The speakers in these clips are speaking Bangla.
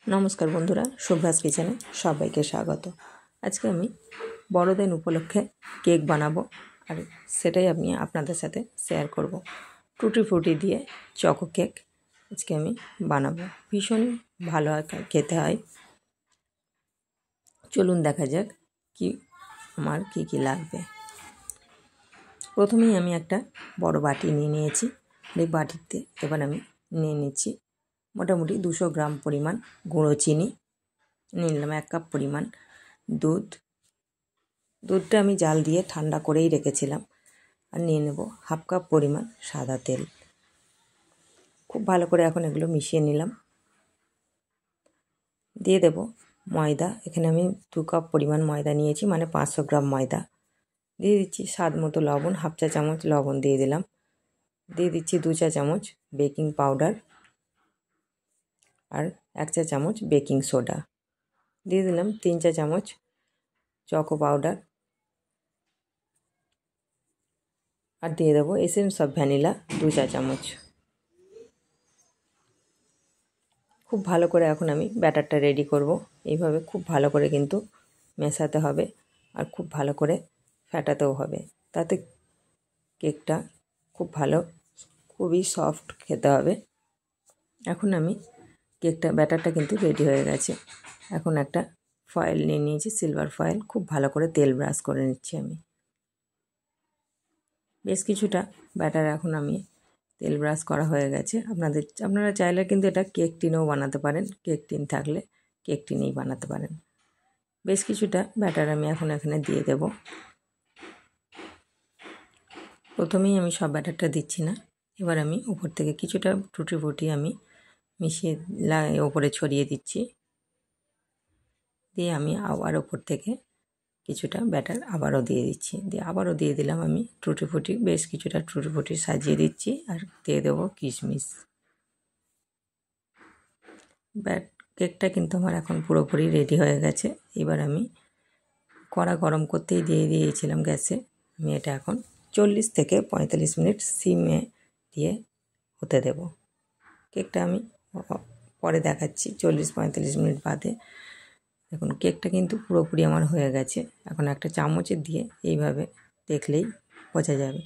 নমস্কার বন্ধুরা, শুভ্রাজ কিচেনে সবাইকে স্বাগত। আজকে আমি বড়দিন উপলক্ষে কেক বানাবো, আর সেটাই আমি আপনাদের সাথে শেয়ার করব। টুটি ফ্রুটি দিয়ে চকো কেক আজকে আমি বানাবো। ভীষণ ভালো হয়, খেতে হয়। চলুন দেখা যাক আমার কি লাগবে। প্রথমেই আমি একটা বড় বাটি নিয়েছি। এই বাটিতে এবার আমি নিয়ে নিচ্ছি মোটামুটি 200 গ্রাম পরিমাণ গুঁড়ো চিনি, নিয়ে নিলাম 1 কাপ পরিমাণ দুধটা আমি জাল দিয়ে ঠান্ডা করেই রেখেছিলাম। আর নিয়ে নেব 1/2 কাপ পরিমাণ সাদা তেল। খুব ভালো করে এখন এগুলো মিশিয়ে নিলাম। দিয়ে দেব ময়দা। এখানে আমি 2 কাপ পরিমাণ ময়দা নিয়েছি, মানে 500 গ্রাম ময়দা। দিয়ে দিচ্ছি স্বাদ মতো লবণ, 1/2 চা চামচ লবণ দিয়ে দিলাম। দিয়ে দিচ্ছি 2 চা চামচ বেকিং পাউডার আর 1 চা চামচ বেকিং সোডা। দিয়ে দিলাম 3 চা চামচ চকো পাউডার, আর দিয়ে দেবো এসেন্স অফ ভ্যানিলা 2 চা চামচ। খুব ভালো করে এখন আমি ব্যাটারটা রেডি করব। এইভাবে খুব ভালো করে কিন্তু মেশাতে হবে, আর খুব ভালো করে ফেটাতেও হবে, তাতে কেকটা খুবই সফট খেতে হবে। এখন আমি ব্যাটারটা কিন্তু রেডি হয়ে গেছে। এখন একটা ফয়েল নিয়ে নিয়েছি, সিলভার ফয়েল। খুব ভালো করে তেল ব্রাশ করে নিচ্ছি আমি। বেশ কিছুটা ব্যাটার এখন আমি তেল ব্রাশ করা হয়ে গেছে। আপনারা চাইলে কিন্তু এটা কেক টিনেও বানাতে পারেন। কেক টিন থাকলে কেক টিনেই বানাতে পারেন। বেশ কিছুটা ব্যাটার আমি এখন এখানে দিয়ে দেব। প্রথমেই আমি সব ব্যাটারটা দিচ্ছি না। এবার আমি উপর থেকে কিছুটা টুটি ফুটি আমি মিশিয়ে ওপরে ছড়িয়ে দিচ্ছি। দিয়ে আমি আবার ওপর থেকে কিছুটা ব্যাটার আবারও দিয়ে দিচ্ছি। দিয়ে আবারও দিয়ে দিলাম আমি টুটি ফুটি, বেশ কিছুটা টুটি ফুটি সাজিয়ে দিচ্ছি, আর দিয়ে দেবো কিশমিশ। কেকটা কিন্তু আমার এখন পুরোপুরি রেডি হয়ে গেছে। এবার আমি কড়া গরম করতেই দিয়ে দিয়েছিলাম গ্যাসে। আমি এটা এখন 40 থেকে 45 মিনিট সিমে দিয়ে হতে দেব। কেকটা আমি পরে দেখাচ্ছি 40-45 মিনিট বাদে। দেখুন কেকটা কিন্তু পুরোপুরি আমার হয়ে গেছে। এখন একটা চামচে দিয়ে এইভাবে দেখলেই বোঝা যাবে।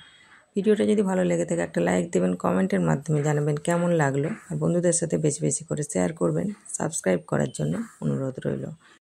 ভিডিওটা যদি ভালো লেগে থাকে একটা লাইক দেবেন, কমেন্টের মাধ্যমে জানাবেন কেমন লাগলো, আর বন্ধুদের সাথে বেশি বেশি করে শেয়ার করবেন। সাবস্ক্রাইব করার জন্য অনুরোধ রইল।